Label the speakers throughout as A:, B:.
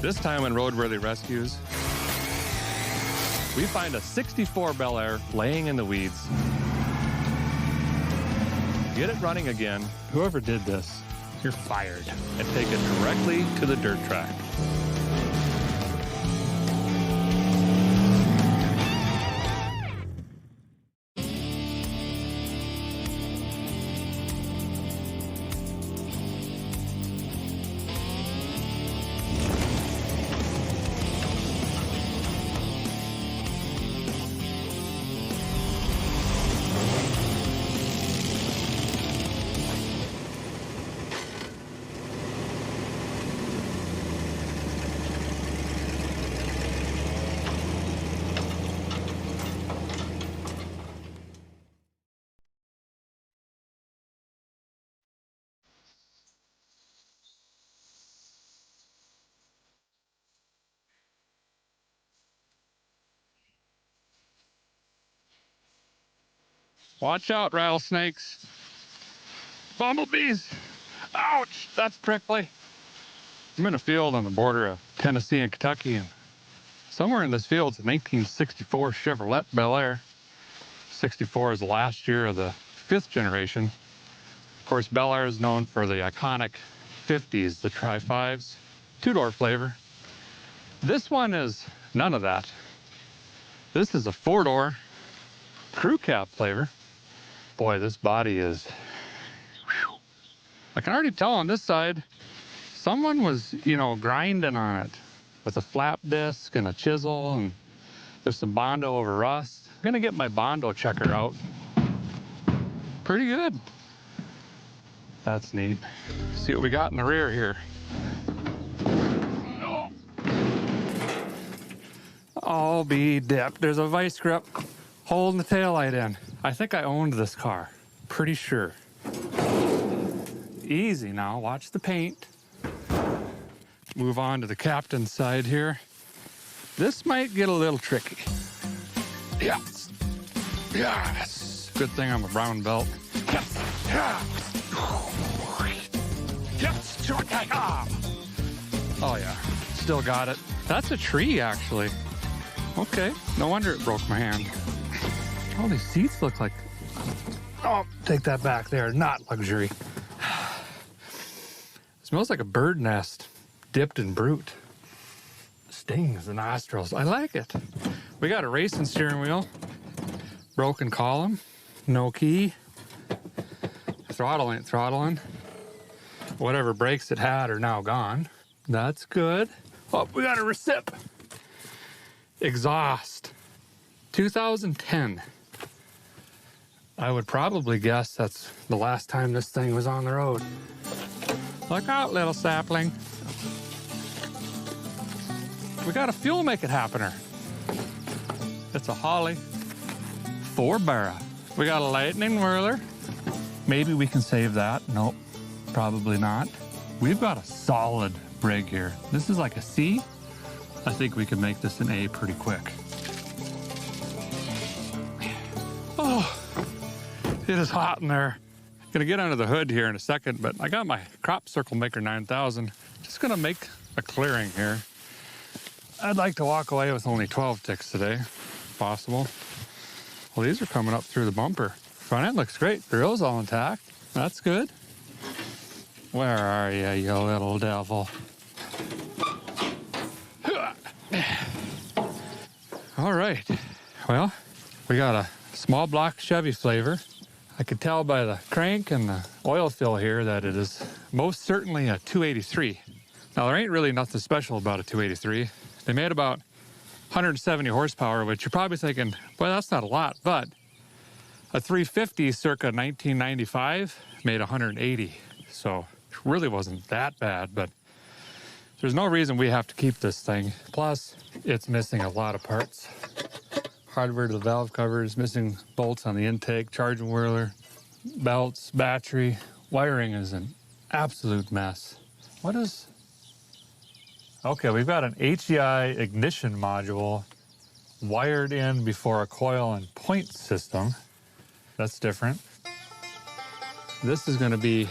A: This time in Roadworthy Rescues, we find a 64 Bel Air laying in the weeds. Get it running again. Whoever did this, you're fired. And take it directly to the dirt track. Watch out, rattlesnakes. Bumblebees. Ouch, that's prickly. I'm in a field on the border of Tennessee and Kentucky, and somewhere in this field is a 1964 Chevrolet Bel Air. 64 is the last year of the 5th generation. Of course, Bel Air is known for the iconic 50s, the Tri-5s, two-door flavor. This one is none of that. This is a 4-door crew cab flavor. Boy, this body is, whew. I can already tell on this side, someone was, grinding on it with a flap disc and a chisel, and there's some Bondo over rust. I'm gonna get my Bondo checker out. Pretty good. That's neat. See what we got in the rear here. I'll be dipped. There's a vice grip holding the taillight in. I think I owned this car. Pretty sure. Easy now, watch the paint. Move on to the captain's side here. This might get a little tricky. Yes. Yes. Good thing I'm a brown belt. Yes. Yes. Oh yeah, still got it. That's a tree actually. Okay, no wonder it broke my hand. All these seats look like, oh, take that back there, not luxury. Smells like a bird nest dipped in brute. Stings the nostrils, I like it. We got a racing steering wheel, broken column, no key. Throttle ain't throttling. Whatever brakes it had are now gone. That's good. Oh, we got a recip. Exhaust, 2010. I would probably guess that's the last time this thing was on the road. Look out, little sapling. We got a fuel make it happener. It's a Holly 4-barrel. We got a lightning whirler. Maybe we can save that. Nope, probably not. We've got a solid rig here. This is like a C. I think we can make this an A pretty quick. Oh, it is hot in there. Gonna get under the hood here in a second, but I got my Crop Circle Maker 9000. Just gonna make a clearing here. I'd like to walk away with only 12 ticks today, if possible. Well, these are coming up through the bumper. Front end looks great. Grill's all intact. That's good. Where are you, you little devil? All right, well, we got a small block Chevy flavor. I could tell by the crank and the oil fill here that it is most certainly a 283. Now, there ain't really nothing special about a 283. They made about 170 horsepower, which you're probably thinking, well, that's not a lot, but a 350 circa 1995 made 180. So it really wasn't that bad, but there's no reason we have to keep this thing. Plus, it's missing a lot of parts. Hardware to the valve covers, missing bolts on the intake, charging whirler, belts, battery. Wiring is an absolute mess. What is... Okay, we've got an HEI ignition module wired in before a coil and point system. That's different. This is going to be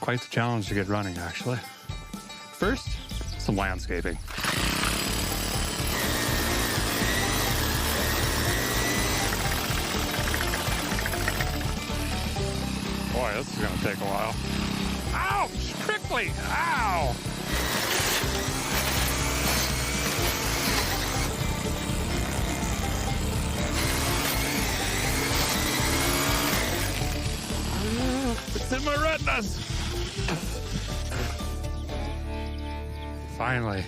A: quite the challenge to get running, actually. First, let's some landscaping. Boy, this is gonna take a while. Ouch! Prickly! Ow! It's in my retinas! Finally.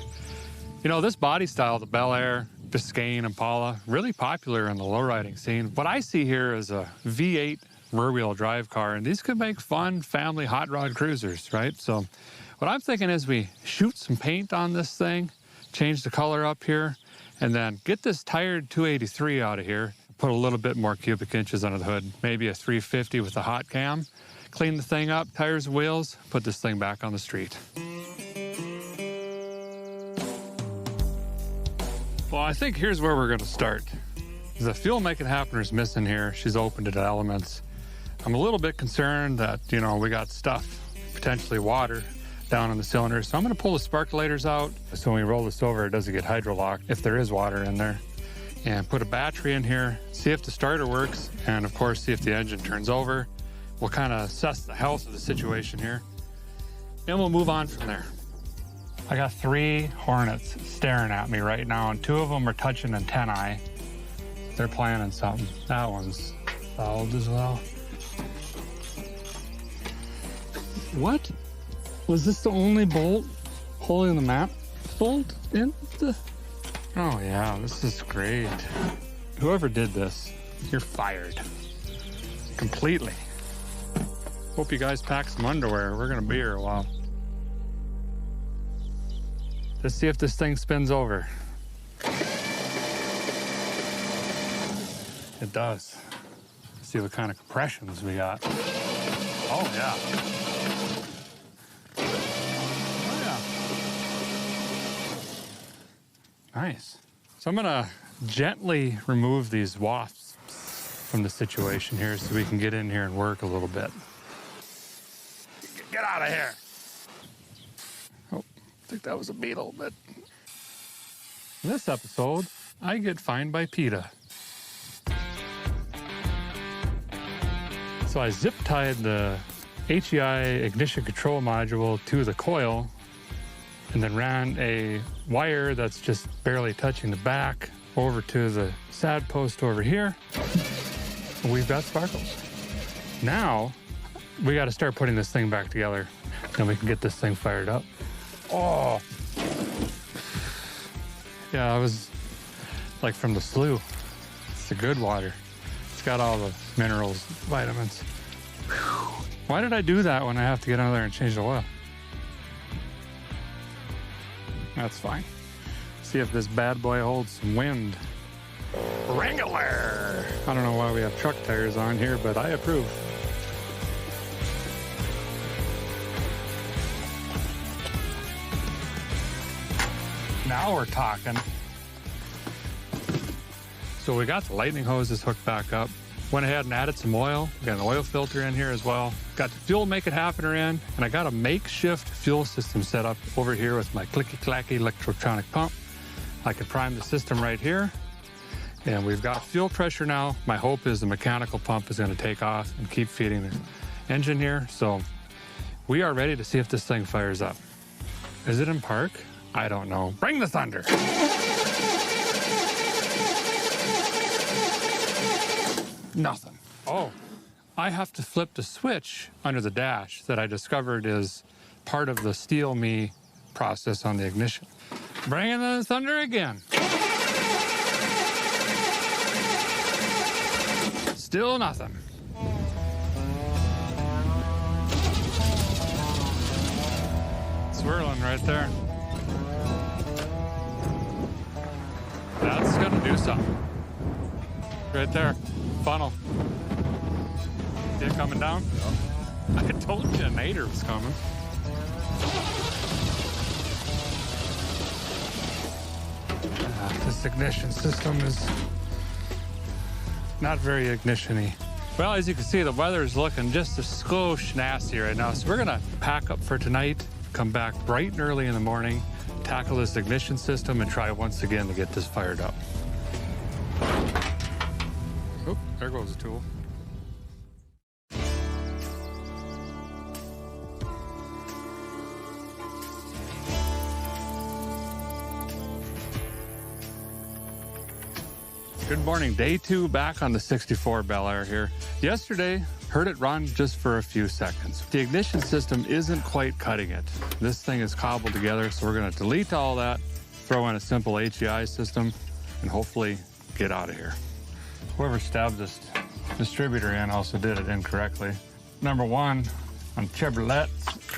A: You know, this body style, the Bel Air, Biscayne, Impala, really popular in the lowriding scene. What I see here is a V8 rear-wheel drive car, and these could make fun family hot rod cruisers, right? So what I'm thinking is we shoot some paint on this thing, change the color up here, and then get this tired 283 out of here, put a little bit more cubic inches under the hood, maybe a 350 with a hot cam, clean the thing up, tires, wheels, put this thing back on the street. Well, I think here's where we're gonna start. The fuel make it happener's missing here. She's opened it to elements. I'm a little bit concerned that, you know, we got stuff, potentially water, down in the cylinder. So I'm gonna pull the sparkulators out so when we roll this over, it doesn't get hydrolocked if there is water in there. And put a battery in here, see if the starter works, and of course, see if the engine turns over. We'll kind of assess the health of the situation here, and we'll move on from there. I got 3 Hornets staring at me right now, and 2 of them are touching antennae. They're planning something. That one's fouled as well. What? Was this the only bolt holding the map bolt in the... Oh yeah, this is great. Whoever did this, you're fired. Completely. Hope you guys pack some underwear. We're gonna be here a while. Let's see if this thing spins over. It does. Let's see what kind of compressions we got. Oh yeah. Nice. So I'm gonna gently remove these wasps from the situation here so we can get in here and work a little bit. Get out of here. Oh, I think that was a beetle, but in this episode, I get fined by PETA. So I zip tied the HEI ignition control module to the coil and then ran a wire that's just barely touching the back over to the sad post over here. We've got sparkles. Now, we got to start putting this thing back together, and we can get this thing fired up. Oh! Yeah, I was like from the slough. It's the good water. It's got all the minerals, vitamins. Whew. Why did I do that when I have to get under there and change the oil? That's fine. See if this bad boy holds some wind. Wrangler! I don't know why we have truck tires on here, but I approve. Now we're talking. So we got the lightning hoses hooked back up. Went ahead and added some oil. We got an oil filter in here as well. Got the fuel make it happener in, and I got a makeshift fuel system set up over here with my clicky-clacky electronic pump. I can prime the system right here, and we've got fuel pressure now. My hope is the mechanical pump is going to take off and keep feeding the engine here. So we are ready to see if this thing fires up. Is it in park? I don't know. Bring the thunder. Nothing. Oh, I have to flip the switch under the dash that I discovered is part of the Steel Me process on the ignition. Bringing the thunder again. Still nothing. Swirling right there. That's gonna do something. Right there. Funnel. See it coming down? Yep. I told you a nader was coming. This ignition system is not very ignition-y. Well, as you can see, the weather is looking just a skosh nasty right now. So we're gonna pack up for tonight, come back bright and early in the morning, tackle this ignition system and try once again to get this fired up. Oop, there goes the tool. Good morning, day 2 back on the 64 Bel Air here. Yesterday, heard it run just for a few seconds. The ignition system isn't quite cutting it. This thing is cobbled together, so we're gonna delete all that, throw in a simple HEI system, and hopefully get out of here. Whoever stabbed this distributor in also did it incorrectly. Number 1 on Chevrolet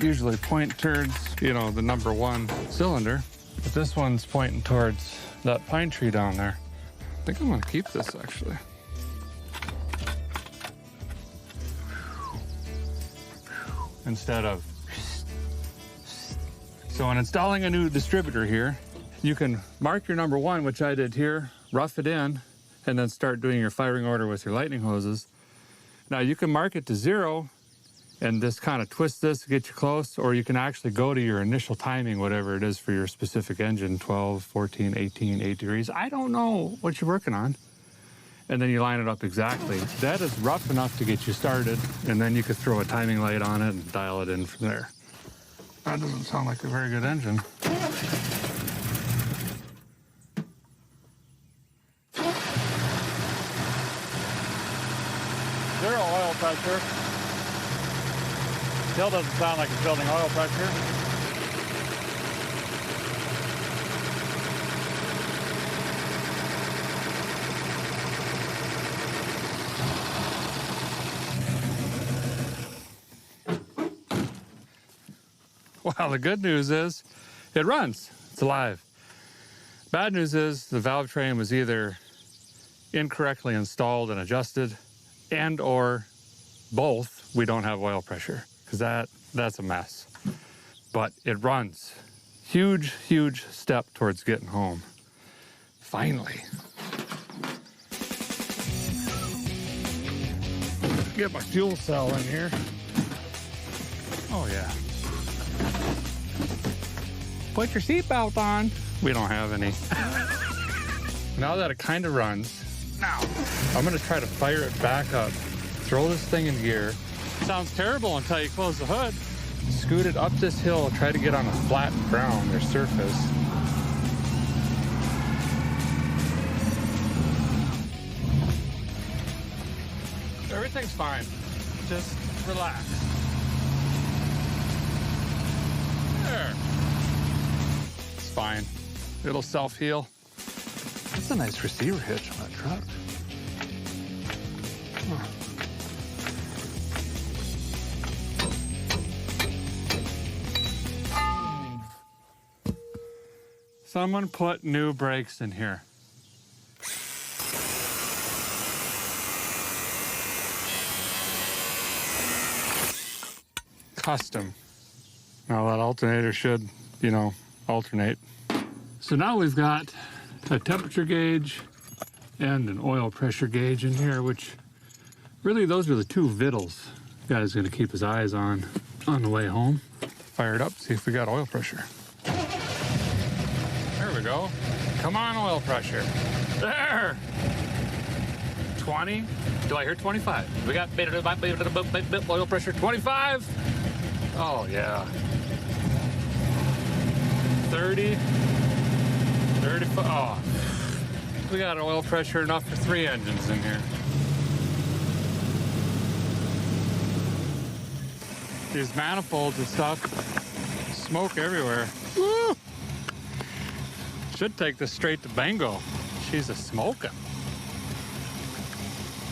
A: usually point towards, the number 1 cylinder, but this one's pointing towards that pine tree down there. I think I'm gonna keep this actually. Instead of. So when installing a new distributor here, you can mark your number 1, which I did here, rough it in, and then start doing your firing order with your lightning hoses. Now you can mark it to 0 and just kind of twist this to get you close, or you can actually go to your initial timing, whatever it is for your specific engine, 12, 14, 18, 8 degrees. I don't know what you're working on. And then you line it up exactly. That is rough enough to get you started, and then you could throw a timing light on it and dial it in from there. That doesn't sound like a very good engine. Zero oil pressure. Still doesn't sound like it's building oil pressure. Well, the good news is it runs. It's alive. Bad news is the valve train was either incorrectly installed and adjusted, and or both, we don't have oil pressure, because that's a mess. But it runs. Huge, huge step towards getting home. Finally. Get my fuel cell in here. Oh yeah. Put your seatbelt on. We don't have any. Now that it kind of runs, now I'm gonna try to fire it back up. Throw this thing in gear. Sounds terrible until you close the hood. Scoot it up this hill, try to get on a flat ground or surface. Everything's fine. Just relax. There. It's fine. It'll self-heal. That's a nice receiver hitch on that truck. Huh. Someone put new brakes in here. Custom. Now that alternator should, alternate. So now we've got a temperature gauge and an oil pressure gauge in here, which really those are the 2 vittles guy's gonna keep his eyes on the way home. Fire it up, see if we got oil pressure. There we go. Come on, oil pressure. There! 20. Do I hear 25? We got oil pressure 25. Oh, yeah. 30. 35. Oh. We got oil pressure enough for 3 engines in here. These manifolds and stuff, smoke everywhere. Woo! Should take this straight to Bango. She's a smoking.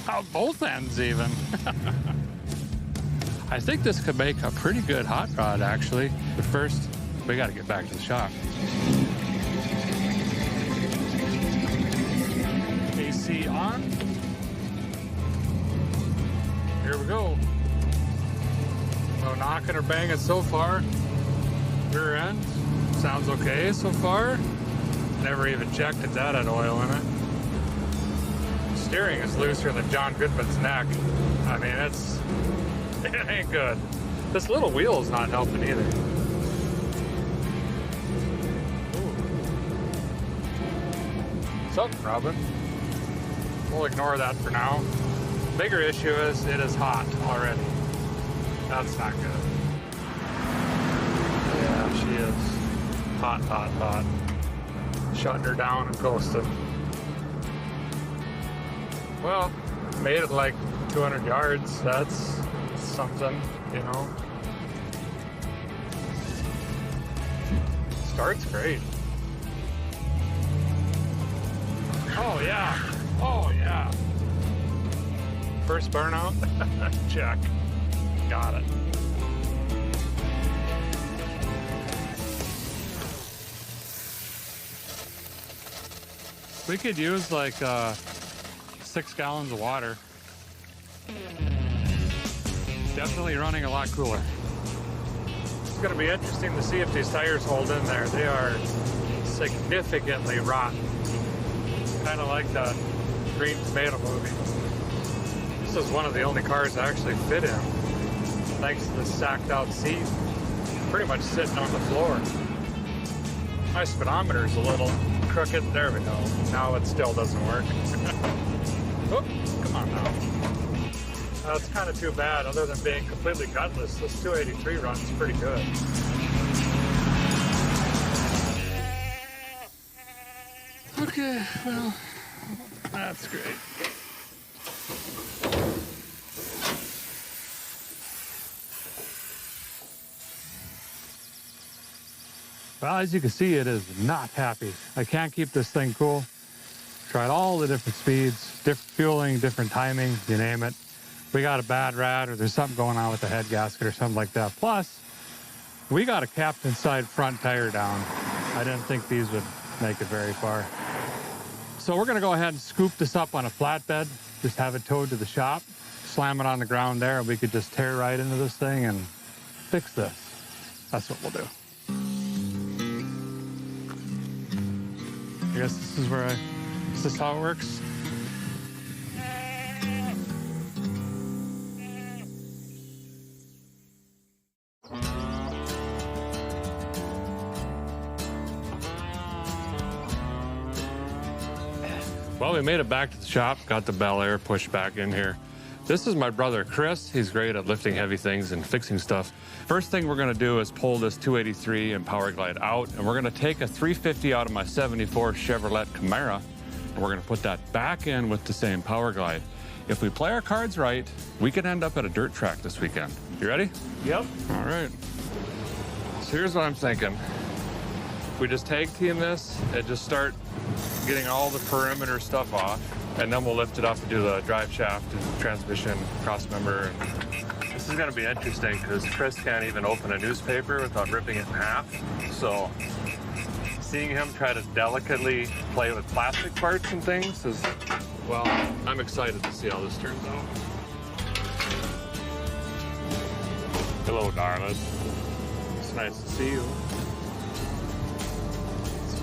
A: Out both ends even. I think this could make a pretty good hot rod actually. But first, we gotta get back to the shop. AC on. Here we go. No knocking or banging so far. Rear end sounds okay so far. Never even checked if that had oil in it. Steering is looser than John Goodman's neck. I mean, it ain't good. This little wheel is not helping either. Something rubbing. We'll ignore that for now. Bigger issue is it is hot already. That's not good. Yeah, she is hot, hot, hot. Shutting her down and coasting. Well, made it like 200 yards. That's something, you know. Starts great. Oh yeah. Oh yeah. First burnout? Check. Got it. We could use like 6 gallons of water. Definitely running a lot cooler. It's going to be interesting to see if these tires hold in there. They are significantly rotten. Kind of like the Green Tomato movie. This is one of the only cars I actually fit in, thanks to the sacked out seat. Pretty much sitting on the floor. My speedometer's a little crooked. There we go. Now it still doesn't work. Oh, come on now. That's kind of too bad. Other than being completely gutless, this 283 runs pretty good. Okay, well, that's great. Well, as you can see, it is not happy. I can't keep this thing cool. Tried all the different speeds, different fueling, different timing, you name it. We got a bad rat or there's something going on with the head gasket or something like that. Plus, we got a captain side front tire down. I didn't think these would make it very far. So we're gonna go ahead and scoop this up on a flatbed, just have it towed to the shop, slam it on the ground there, and we could just tear right into this thing and fix this. That's what we'll do. I guess this is how it works. Well, we made it back to the shop, got the Bel Air pushed back in here. This is my brother, Chris. He's great at lifting heavy things and fixing stuff. First thing we're gonna do is pull this 283 and Power Glide out, and we're gonna take a 350 out of my 74 Chevrolet Camaro, and we're gonna put that back in with the same Power Glide. If we play our cards right, we could end up at a dirt track this weekend. You ready?
B: Yep.
A: All right. So here's what I'm thinking. If we just tag team this and just start getting all the perimeter stuff off, and then we'll lift it up and do the drive shaft and transmission cross member. This is gonna be interesting because Chris can't even open a newspaper without ripping it in half. So seeing him try to delicately play with plastic parts and things is, well, I'm excited to see how this turns out. Hello, darling. It's nice to see you.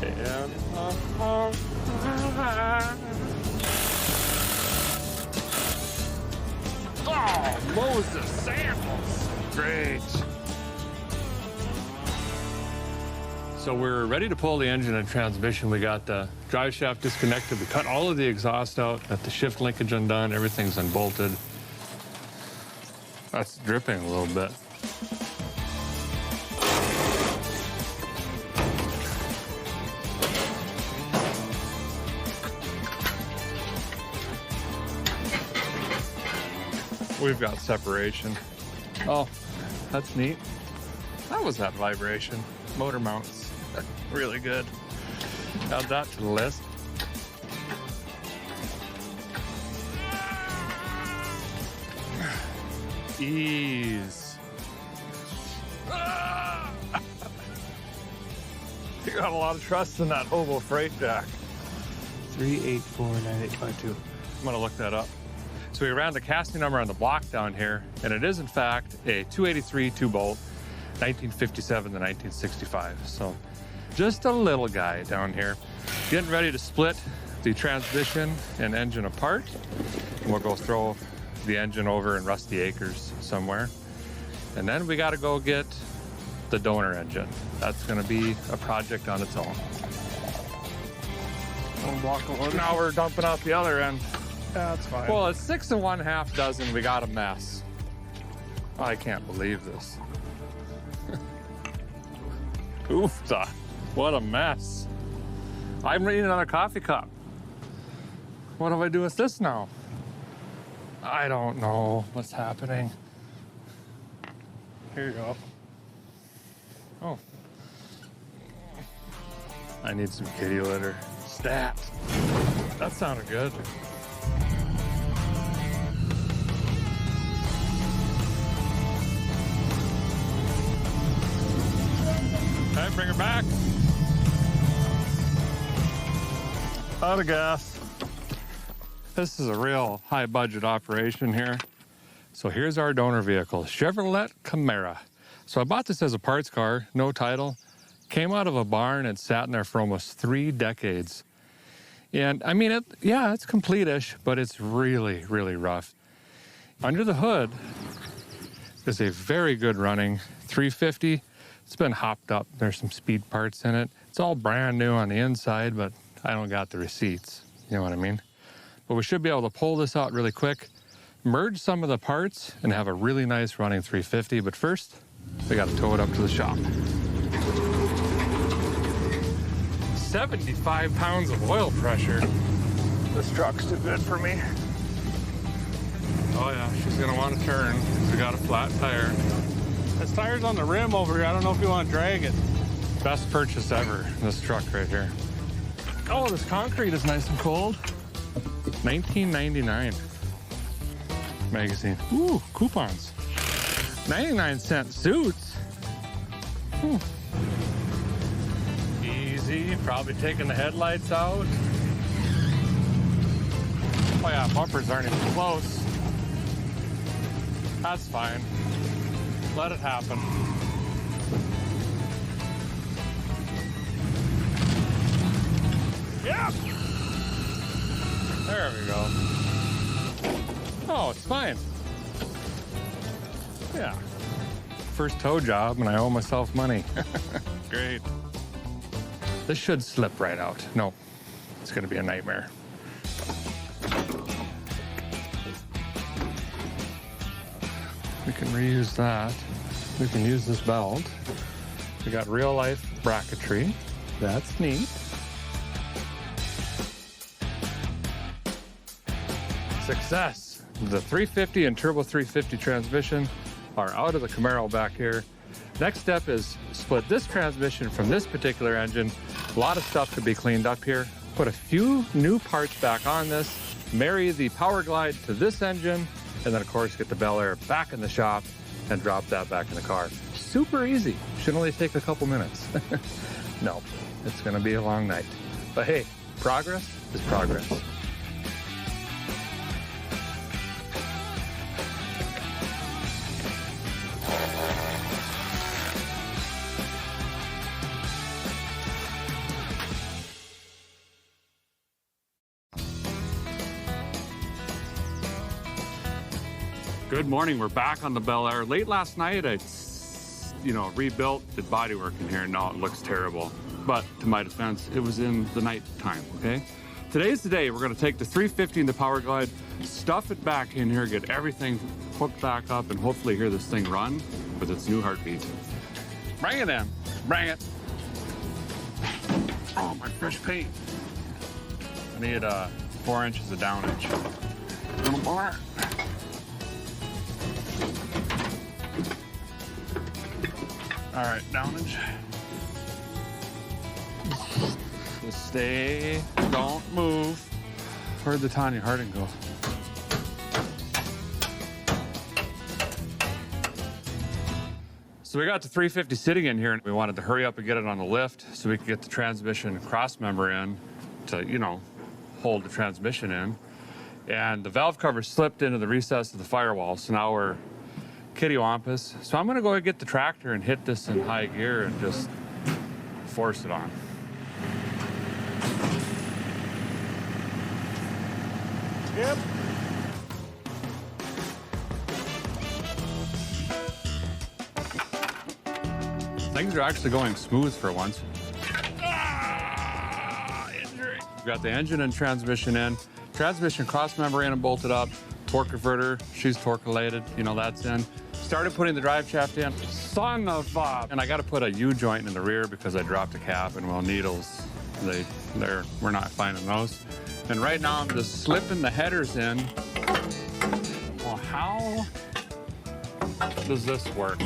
A: And oh, Moses samples. Great. So we're ready to pull the engine and transmission. We got the drive shaft disconnected. We cut all of the exhaust out, got the shift linkage undone, everything's unbolted. That's dripping a little bit. We've got separation. Oh, that's neat. That was that vibration. Motor mounts. Really good. Add that to the list. Ease. You got a lot of trust in that hobo freight jack. 3849852. I'm gonna look that up. So we ran the casting number on the block down here, and it is in fact a 283 2-bolt, 1957 to 1965. So just a little guy down here. Getting ready to split the transmission and engine apart. And we'll go throw the engine over in Rusty Acres somewhere. And then we gotta go get the donor engine. That's gonna be a project on its own. We'll walk over. Now we're dumping out the other end.
B: Yeah, that's fine.
A: Well, it's 6 1/2 dozen. We got a mess. I can't believe this. Oofta. What a mess. I'm reading another coffee cup. What do I do with this now? I don't know what's happening.
B: Here you go.
A: Oh. I need some kitty litter. Stat. That sounded good. Okay, bring her back. Out of gas. This is a real high budget operation here. So here's our donor vehicle, Chevrolet Camaro. So I bought this as a parts car, no title. Came out of a barn and sat in there for almost 3 decades. And I mean, it's complete-ish, but it's really, really rough. Under the hood is a very good running 350. It's been hopped up. There's some speed parts in it. It's all brand new on the inside, but I don't got the receipts. You know what I mean? But we should be able to pull this out really quick, merge some of the parts, and have a really nice running 350. But first, we got to tow it up to the shop. 75 pounds of oil pressure. This truck's too good for me. Oh yeah, she's gonna want to turn. We got a flat tire.
B: This tire's on the rim over here. I don't know if you want to drag it.
A: Best purchase ever, this truck right here. Oh, this concrete is nice and cold. 1999 magazine. Ooh, coupons. 99-cent suits. Easy, probably taking the headlights out. Oh yeah, bumpers aren't even close. That's fine. Let it happen. Yep. There we go. Oh, it's fine. Yeah. First tow job and I owe myself money. Great. This should slip right out. No, it's gonna be a nightmare. We can reuse that. We can use this belt. We got real life bracketry. That's neat. Success. The 350 and turbo 350 transmission are out of the Camaro back here. Next step is split this transmission from this particular engine. A lot of stuff could be cleaned up here. Put a few new parts back on this, marry the Power Glide to this engine, and then of course get the Bel Air back in the shop and drop that back in the car. Super easy. Should only take a couple minutes. No, it's gonna be a long night. But hey, progress is progress. Good morning, we're back on the Bel Air. Late last night, I rebuilt the bodywork in here, and now it looks terrible. But to my defense, it was in the night time, okay? Today's the day we're gonna take the 350 and the Power Glide, stuff it back in here, get everything hooked back up, and hopefully hear this thing run with its new heartbeat. Bring it in, bring it. Oh, my fresh paint. I need 4 inches of downage. A little more. All right, downage. Just stay, don't move. Where'd the Tanya Harding go? So we got the 350 sitting in here and we wanted to hurry up and get it on the lift so we could get the transmission cross member in to, hold the transmission in. And the valve cover slipped into the recess of the firewall, so now we're kittywampus. So I'm gonna go and get the tractor and hit this in high gear and just force it on.
B: Yep. Things
A: are actually going smooth for once.
B: Injury.
A: got the engine and transmission in. Transmission cross membrane and bolted up. Torque converter, she's torque related, you know, that's in. Started putting the drive shaft in. Son of a... And I got to put a U-joint in the rear because I dropped a cap, and well, needles, we're not finding those. And right now I'm just slipping the headers in. Well, how does this work?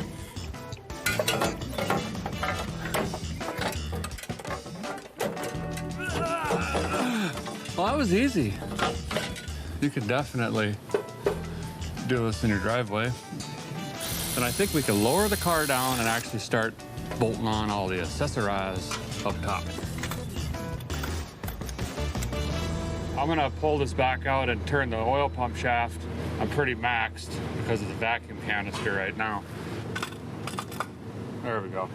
A: Well, that was easy. You could definitely do this in your driveway. And I think we can lower the car down and actually start bolting on all the accessories up top. I'm gonna pull this back out and turn the oil pump shaft. I'm pretty maxed because of the vacuum canister right now. There we go.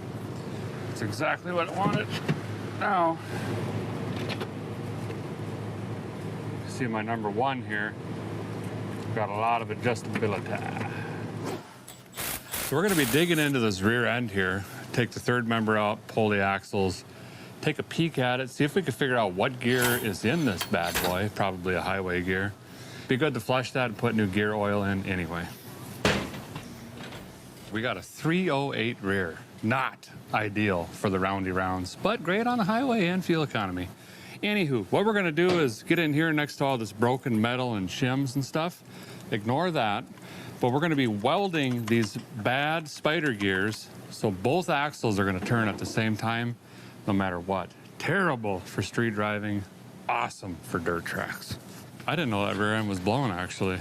A: That's exactly what I wanted. Now, you see my number one here. Got a lot of adjustability. So we're gonna be digging into this rear end here, take the third member out, pull the axles, take a peek at it, see if we can figure out what gear is in this bad boy, probably a highway gear. Be good to flush that and put new gear oil in anyway. We got a 308 rear. Not ideal for the roundy rounds, but great on the highway and fuel economy. Anywho, what we're gonna do is get in here next to all this broken metal and shims and stuff. Ignore that, but we're gonna be welding these bad spider gears so both axles are gonna turn at the same time, no matter what. Terrible for street driving, awesome for dirt tracks. I didn't know that rear end was blown, actually.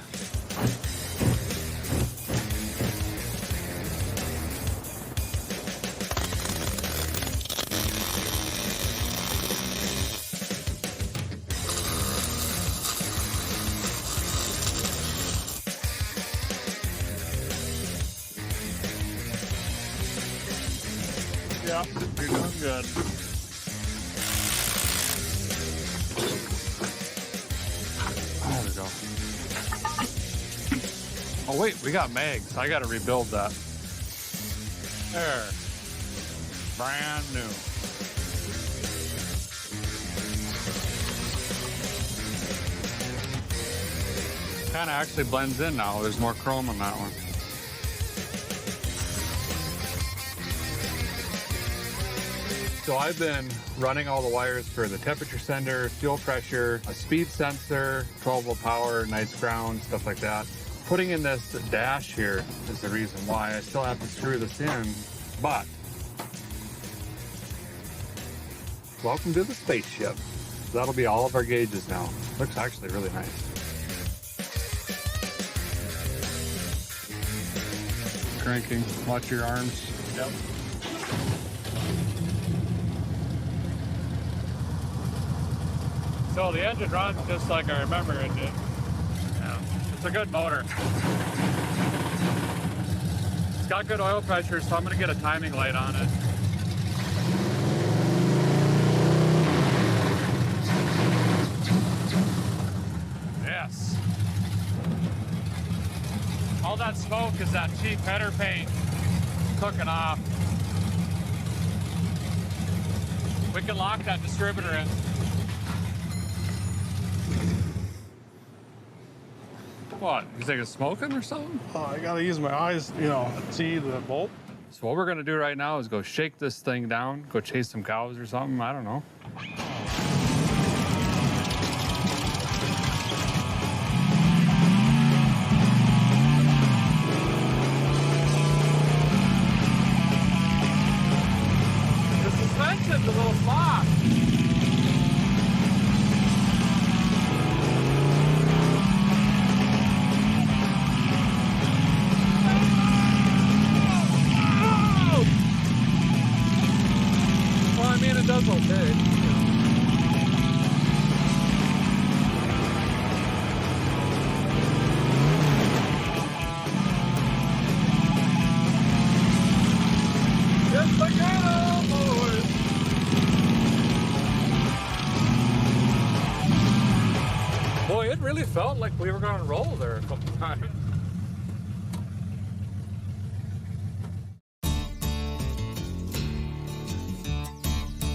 A: Yeah, you're doing good. There we go. Oh wait, we got mags. I gotta rebuild that. There. Brand new. Kinda actually blends in now. There's more chrome on that one. So I've been running all the wires for the temperature sender, fuel pressure, a speed sensor, 12-volt power, nice ground, stuff like that. Putting in this dash here is the reason why. I still have to screw this in, but welcome to the spaceship. That'll be all of our gauges now. Looks actually really nice. Cranking, watch your arms. Yep. So the engine runs just like I remember it did. Yeah. It's a good motor. It's got good oil pressure, so I'm gonna get a timing light on it. Yes. All that smoke is that cheap header paint cooking off. We can lock that distributor in. What? You think it's smoking or something?
B: I gotta use my eyes, you know, see the bolt.
A: So what we're gonna do right now is go shake this thing down, go chase some cows or something, I don't know. The suspension's a little soft. That's okay. Yes, I can, boys. Boy, it really felt like we were going to roll there a couple times.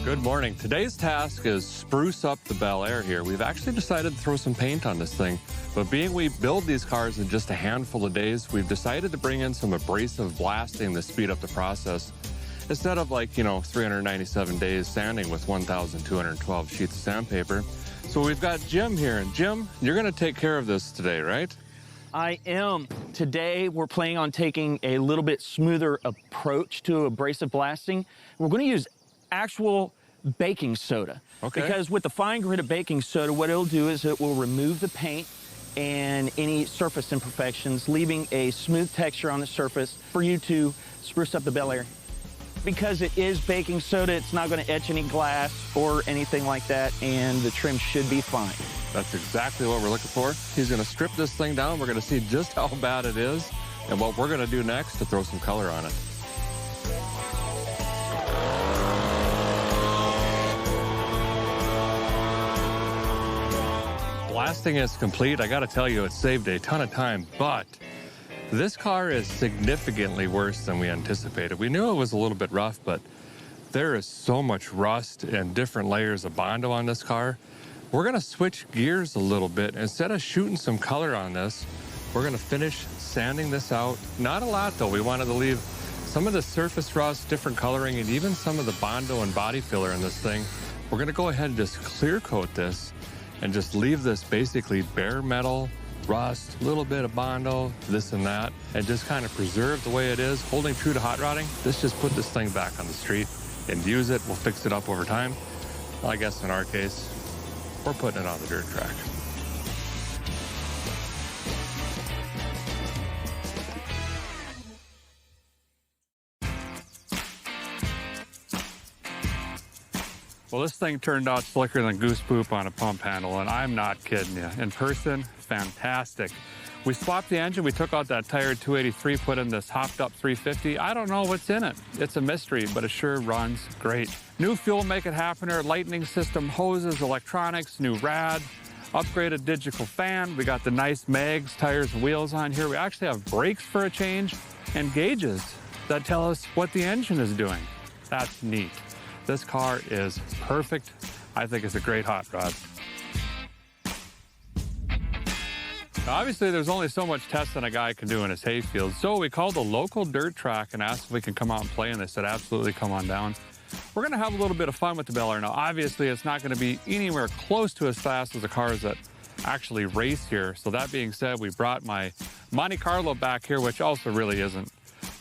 A: Good morning. Today's task is spruce up the Bel Air here. We've actually decided to throw some paint on this thing, but being we build these cars in just a handful of days, we've decided to bring in some abrasive blasting to speed up the process. Instead of 397 days sanding with 1,212 sheets of sandpaper. So we've got Jim here, and Jim, you're gonna take care of this today, right?
C: I am. Today, we're planning on taking a little bit smoother approach to abrasive blasting. We're gonna use actual baking soda.
A: Okay.
C: Because with the fine grit of baking soda, what it'll do is it will remove the paint and any surface imperfections, leaving a smooth texture on the surface for you to spruce up the Bel Air. Because it is baking soda, it's not gonna etch any glass or anything like that, and the trim should be fine.
A: That's exactly what we're looking for. He's gonna strip this thing down. We're gonna see just how bad it is and what we're gonna do next to throw some color on it. Blasting is complete. I gotta tell you, it saved a ton of time, but this car is significantly worse than we anticipated. We knew it was a little bit rough, but there is so much rust and different layers of Bondo on this car. We're gonna switch gears a little bit. Instead of shooting some color on this, we're gonna finish sanding this out. Not a lot though. We wanted to leave some of the surface rust, different coloring, and even some of the Bondo and body filler in this thing. We're gonna go ahead and just clear coat this and just leave this basically bare metal, rust, a little bit of Bondo, this and that, and just kind of preserve the way it is, holding true to hot rodding. Let's just put this thing back on the street and use it. We'll fix it up over time. Well, I guess in our case, we're putting it on the dirt track. Well, this thing turned out slicker than goose poop on a pump handle, and I'm not kidding you. In person, fantastic. We swapped the engine. We took out that tired 283, put in this hopped up 350. I don't know what's in it. It's a mystery, but it sure runs great. New fuel make it happener, lightning system, hoses, electronics, new rad, upgraded digital fan. We got the nice mags, tires, and wheels on here. We actually have brakes for a change and gauges that tell us what the engine is doing. That's neat. This car is perfect. I think it's a great hot rod. Now, obviously, there's only so much testing a guy can do in his hayfield, so we called a local dirt track and asked if we can come out and play, and they said, absolutely, come on down. We're gonna have a little bit of fun with the Bel Air. Now, obviously, it's not gonna be anywhere close to as fast as the cars that actually race here. So that being said, we brought my Monte Carlo back here, which also really isn't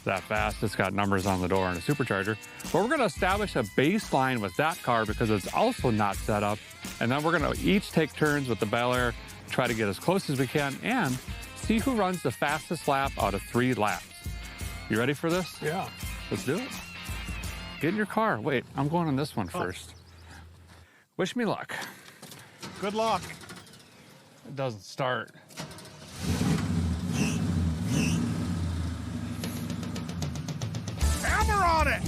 A: that fast. It's got numbers on the door and a supercharger. But we're gonna establish a baseline with that car because it's also not set up. And then we're gonna each take turns with the Bel Air, try to get as close as we can, and see who runs the fastest lap out of 3 laps. You ready for this?
B: Yeah.
A: Let's do it. Get in your car. Wait, I'm going on this one first. Wish me luck.
B: Good luck.
A: It doesn't start.
B: Hammer on it!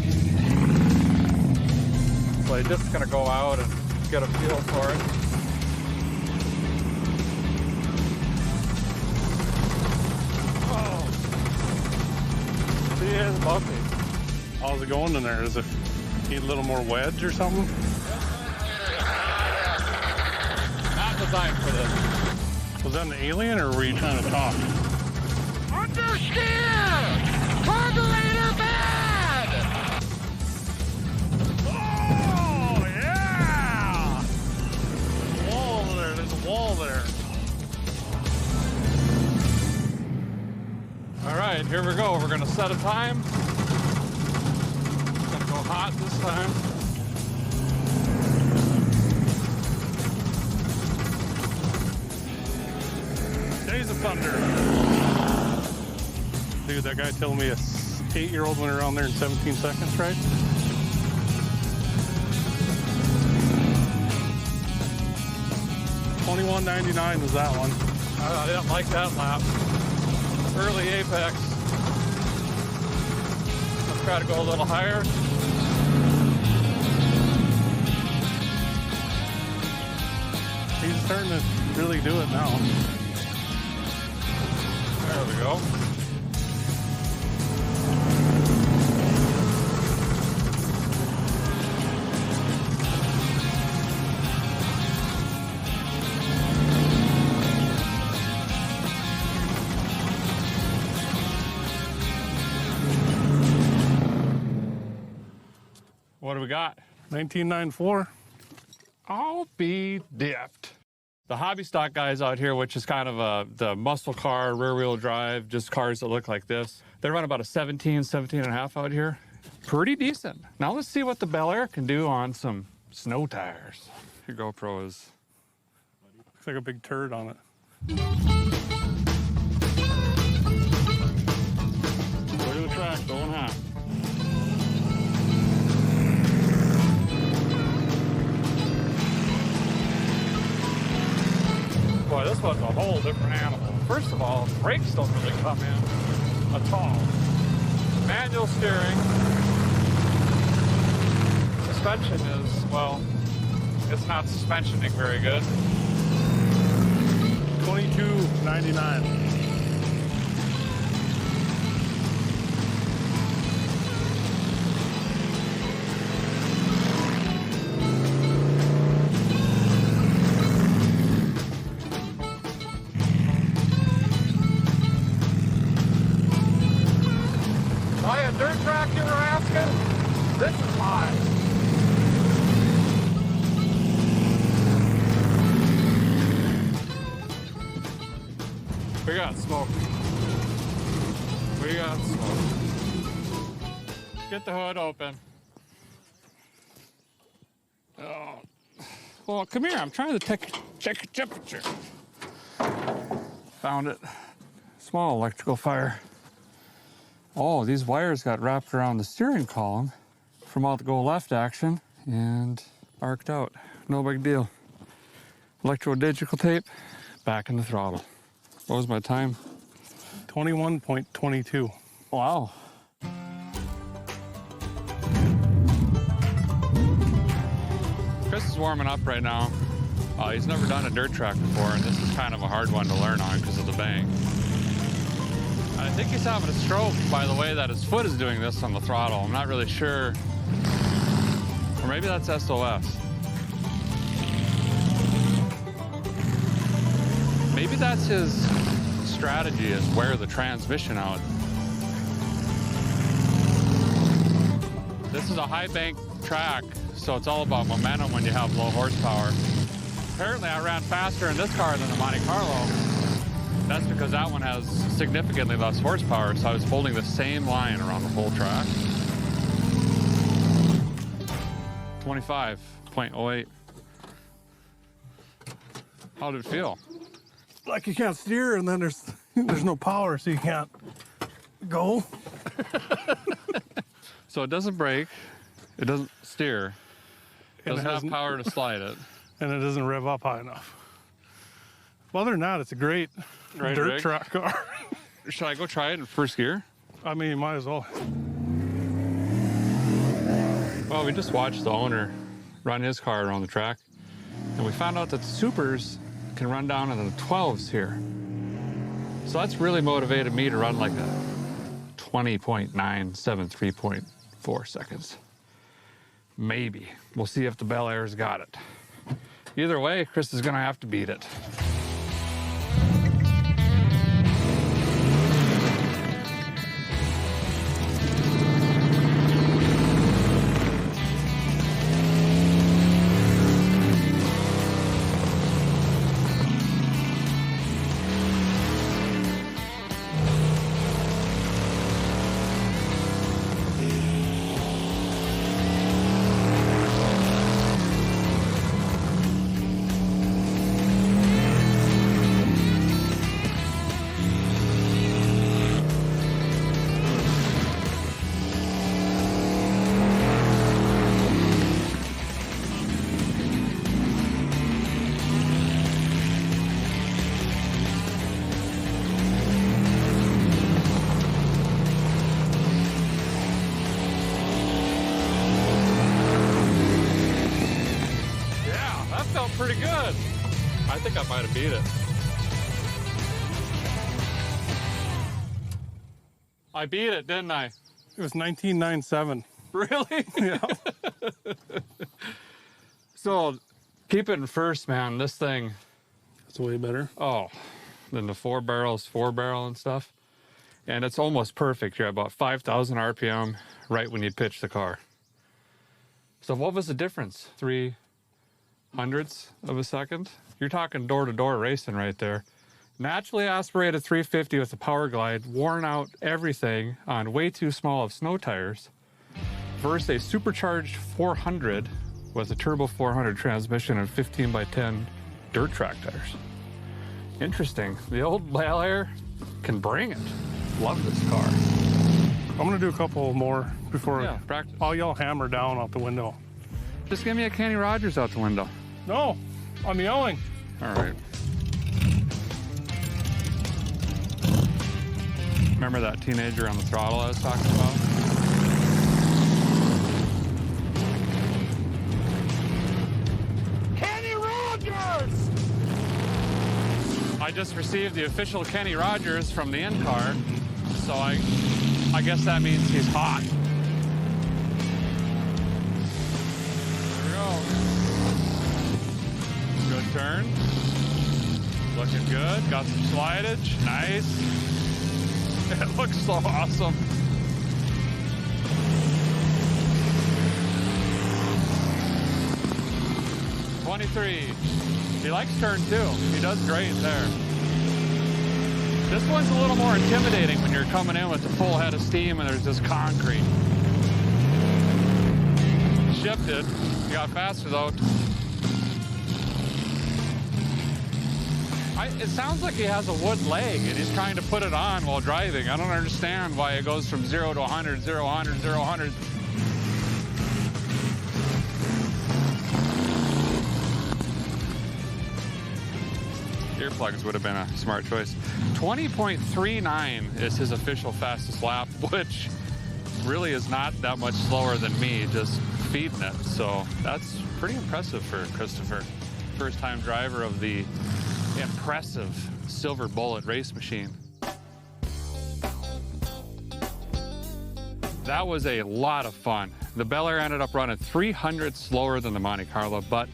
A: So I'm just gonna go out and get a feel for it.
B: Oh.
A: He is bumpy.
B: How's it going in there? Does it need a little more wedge or something?
A: Not designed for this.
B: Was that an alien or were you trying to talk?
D: Understeer! Carburetor bad!
B: Oh, yeah! Wall there. There's a wall there.
A: All right, here we go. We're gonna set a time. It's gonna go hot this time.
B: Days of Thunder. Dude, that guy told me a 8-year-old went around there in 17 seconds, right? $21.99 was that one.
A: I didn't like that lap. Early apex. Let's try to go a little higher.
B: He's starting to really do it now.
A: There we go. we got?
B: 1994.
A: I'll be dipped. The hobby stock guys out here, which is kind of the muscle car, rear wheel drive, just cars that look like this. They run about a 17 and a half out here. Pretty decent. Now let's see what the Bel Air can do on some snow tires. Your GoPro is...
B: Looks like a big turd on it.
A: Look at the track going hot. Boy, this one's a whole different animal. First of all, brakes don't really come in at all. Manual steering. Suspension is, well, it's not suspensioning very good.
B: $22.99.
A: Buy a dirt track, you were asking? This is mine. We got smoke. We got smoke. Get the hood open. Oh. Well, come here. I'm trying to check your temperature. Found it. Small electrical fire. Oh, these wires got wrapped around the steering column from all the go left action and arced out. No big deal. Electro-digital tape, back in the throttle. What was my time?
B: 21.22.
A: Wow. Chris is warming up right now. He's never done a dirt track before, and this is kind of a hard one to learn on because of the bang. I think he's having a stroke by the way that his foot is doing this on the throttle. I'm not really sure. Or maybe that's SOS. Maybe that's his strategy, is wear the transmission out. This is a high bank track, so it's all about momentum when you have low horsepower. Apparently I ran faster in this car than the Monte Carlo. That's because that one has significantly less horsepower, so I was holding the same line around the whole track. 25.08. How did it feel?
B: Like you can't steer, and then there's no power, so you can't go.
A: So it doesn't brake, it doesn't steer, it doesn't have power to slide it.
B: And it doesn't rev up high enough. Well, other than that, it's a great dirt
A: rig.
B: track car.
A: Should I go try it in first gear?
B: I mean, you might as well.
A: Well, we just watched the owner run his car around the track, and we found out that the Supers can run down into the 12s here. So that's really motivated me to run like a 20.973.4 seconds. Maybe. We'll see if the Bel Air's got it. Either way, Chris is gonna have to beat it. Pretty good. I think I might have beat it. I beat it, didn't I?
B: It was 1997.
A: Really?
B: Yeah.
A: So keep it in first, man. This thing.
B: It's way better.
A: Oh, than the four barrel and stuff. And it's almost perfect. You're at about 5,000 RPM right when you pitch the car. So what was the difference? 0.03 of a second? You're talking door-to-door racing right there. Naturally aspirated 350 with a power glide, worn out everything on way too small of snow tires, versus a supercharged 400 with a turbo 400 transmission and 15x10 dirt track tires. Interesting. The old Bel Air can bring it. Love this car.
B: I'm gonna do a couple more before
A: practice.
B: I'll yell hammer down out the window.
A: Just give me a Kenny Rogers out the window.
B: No, I'm yelling.
A: All right. Remember that teenager on the throttle I was talking about?
D: Kenny Rogers!
A: I just received the official Kenny Rogers from the in-car, so I guess that means he's hot. There we go. Good turn. Looking good. Got some slidage. Nice. It looks so awesome. '23. He likes turn 2. He does great there. This one's a little more intimidating when you're coming in with a full head of steam and there's just concrete. Shifted. He got faster though. It sounds like he has a wood leg and he's trying to put it on while driving. I don't understand why it goes from 0 to 100, 0, 100, 0, 100. Earplugs would have been a smart choice. 20.39 is his official fastest lap, which really is not that much slower than me just feeding it. So that's pretty impressive for Christopher. First time driver of the impressive Silver Bullet race machine. That was a lot of fun. The Bel Air ended up running 300 slower than the Monte Carlo, but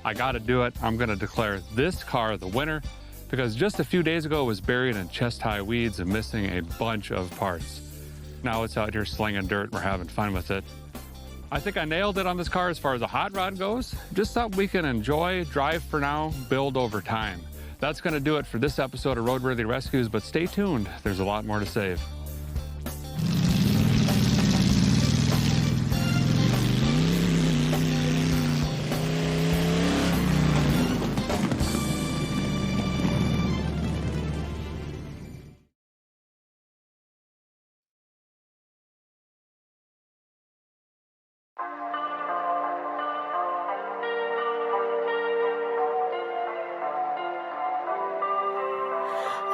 A: I gotta do it. I'm gonna declare this car the winner because just a few days ago it was buried in chest-high weeds and missing a bunch of parts. Now it's out here slinging dirt. We're having fun with it. I think I nailed it on this car as far as a hot rod goes. Just something we can enjoy, drive for now, build over time. That's gonna do it for this episode of Roadworthy Rescues, but stay tuned. There's a lot more to save.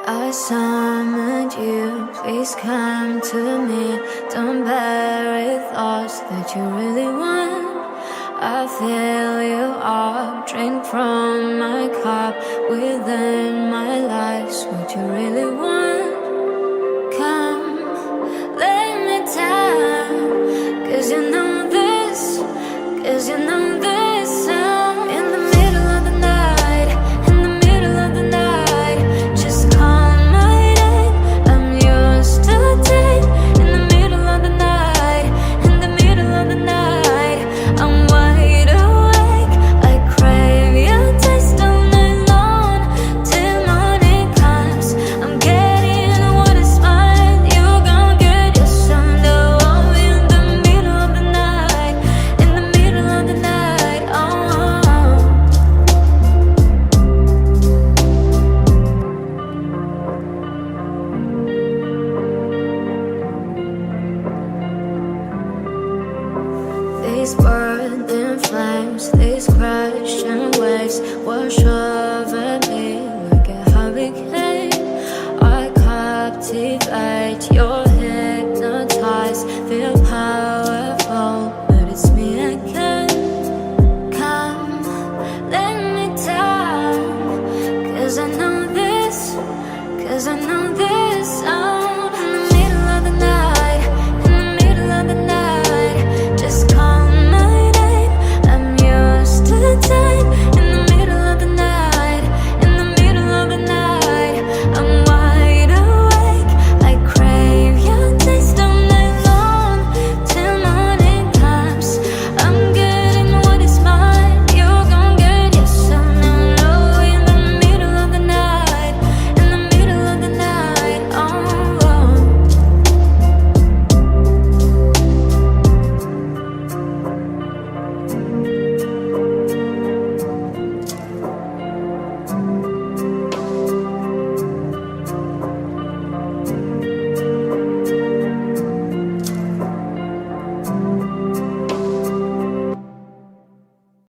E: I summoned you, please come to me. Don't bury thoughts that you really want. I fill you up, drink from my cup. Within my life's what you really want. Come, lay me down, 'cause you know this, 'cause you know this. In the middle of the night, in the middle of the night, just call my name, I'm yours to take. In the middle of the night, in the middle of the night, I'm wide awake, I crave your taste all night long, till morning comes. I'm getting what is mine, you gon' get your son. Oh, in the middle of the night, in the middle of the night, oh. These burning flames, these crashing waves, wash up